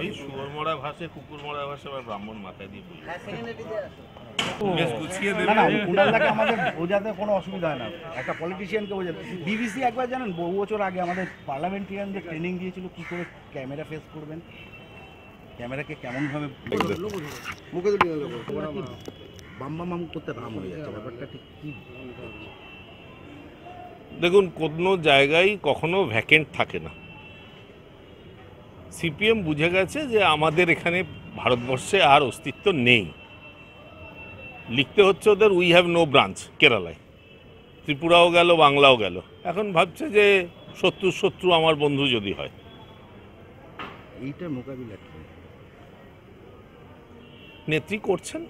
ওই শুয়োর মরা ভাষে কুকুর মরা ভাষে আবার ব্রাহ্মণ মাথায় দিয়ে বলি আমাদের বোঝাতে কোনো অসুবিধা হয় না, একটা পলিটিশিয়ানকে বোঝাতে। বিবিসি একবার জানেন বহু বছর আগে আমাদের পার্লামেন্টারিয়ানদের ট্রেনিং দিয়েছিল কী করে ক্যামেরা ফেস করবেন, ক্যামেরাকে কেমনভাবে মুখে বাম করতে রাম হয়ে যাচ্ছে ব্যাপারটা ঠিক কী? দেখুন, কোনো জায়গায় কখনো ভ্যাকেন্ট থাকে না। সিপিএম বুঝে গেছে যে আমাদের এখানে ভারতবর্ষে আর অস্তিত্ব নেই। লিখতে হচ্ছে ওদের উই হ্যাভ নো ব্রাঞ্চ কেরালায়, ত্রিপুরাও গেল, বাংলাও গেল। এখন ভাবছে যে শত্রু আমার বন্ধু যদি হয়। এইটার মোকাবিলা কি নেত্রী করছেন?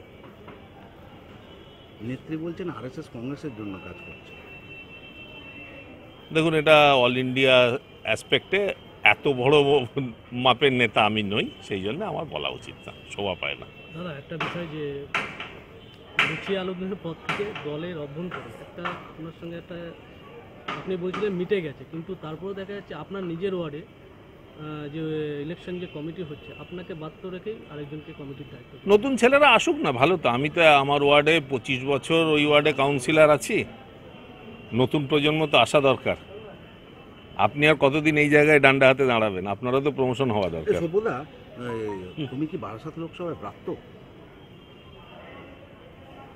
নেত্রী বলছেন আরএসএস কংগ্রেসের জন্য কাজ করছে। দেখুন, এটা অল ইন্ডিয়া অ্যাসপেক্টে এত বড় মাপের নেতা আমি নই, সেই জন্য আমার বলা উচিত না, শোভা পায় না। দাদা, একটা বিষয় যে রুচি আলমগীরের পর থেকে দলের অভ্যন্তরে একটা ওনার সঙ্গে একটা আপনি বলছিলেন মিটে গেছে, কিন্তু তারপরে দেখা যাচ্ছে আপনার নিজের ওয়ার্ডে যে ইলেকশন যে কমিটি হচ্ছে আপনাকে বাদ তো রেখেই আরেকজনকে কমিটির দায়িত্ব। নতুন ছেলেরা আসুক না, ভালো তো। আমি তো আমার ওয়ার্ডে 25 বছর ওই ওয়ার্ডে কাউন্সিলর আছি, নতুন প্রজন্ম তো আসা দরকার। আপনি আর কতদিন এই জায়গায় ডান্ডা হাতে দাঁড়াবেন? আপনারও তো প্রমোশন হওয়া দরকার। সর্বদা, তুমি কি বারাসাত লোকসভায় প্রাপ্ত?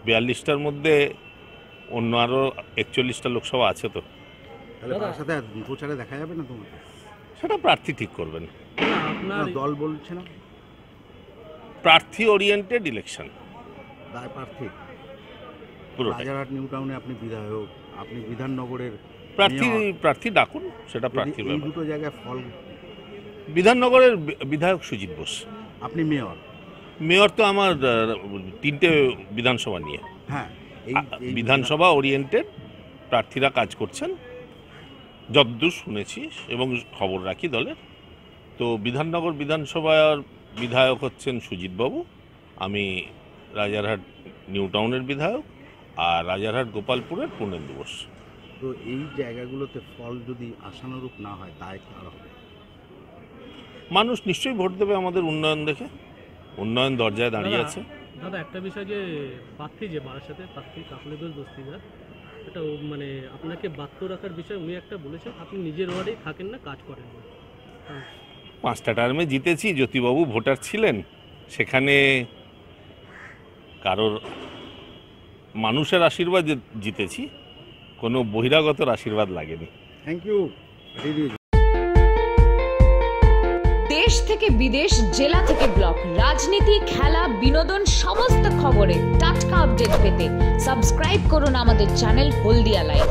42টার মধ্যে অন্য আরও 41টা লোকসভা আছে তো। তাহলে বারাসাতে প্রচারে দেখা যাবে না তোমাকে? সেটা প্রার্থী ঠিক করবেন। আপনার দল বলছে না, প্রার্থী ওরিয়েন্টেড ইলেকশন। দায় প্রার্থী পুরো রাজারহাট নিউ টাউনে আপনি বিধায়ক, আপনি বিধাননগরের প্রার্থী ডাকুন, সেটা প্রার্থীর এই দুটো জায়গায় ফল। বিধাননগরের বিধায়ক সুজিত বোস। আপনি মেয়র। মেয়র তো আমার 3টে বিধানসভা নিয়ে। হ্যাঁ, এই বিধানসভা ওরিয়েন্টেড প্রার্থীরা কাজ করছেন যতদূর শুনেছি এবং খবর রাখি দলের। তো বিধাননগর বিধানসভার বিধায়ক হচ্ছেন সুজিতবাবু, আমি রাজারহাট নিউ টাউনের বিধায়ক, আর রাজারহাট গোপালপুরের পূর্ণেন্দু বোস। তো এই জায়গাগুলোতে ফল যদি আশানুরূপ না হয় তাই কার হবে? মানুষ নিশ্চয়ই ভোট দেবে আমাদের উন্নয়ন দেখে। উন্নয়ন দরজায় দাঁড়িয়ে আছে। দাদা, একটা বিষয় যে প্রার্থী যে বারাসাতে প্রার্থী কাকুলেদুল দস্তিদার, এটা মানে আপনাকে বাধ্য রাখার বিষয় উনি একটা বলেছেন, আপনি নিজের ওয়ার্ডেই থাকেন না, কাজ করেন না। 5টা টার্মে জিতেছি, জ্যোতিবাবু ভোটার ছিলেন, সেখানে কারোর মানুষের আশীর্বাদ জিতেছি, কোনো বহিরাগতর আশীর্বাদ লাগেনি। Thank you. দেশ থেকে বিদেশ, জেলা থেকে ব্লক, রাজনীতি, খেলা, বিনোদন সমস্ত খবরে টাটকা আপডেট পেতে সাবস্ক্রাইব করুন আমাদের চ্যানেল হলদিয়া লাইভ।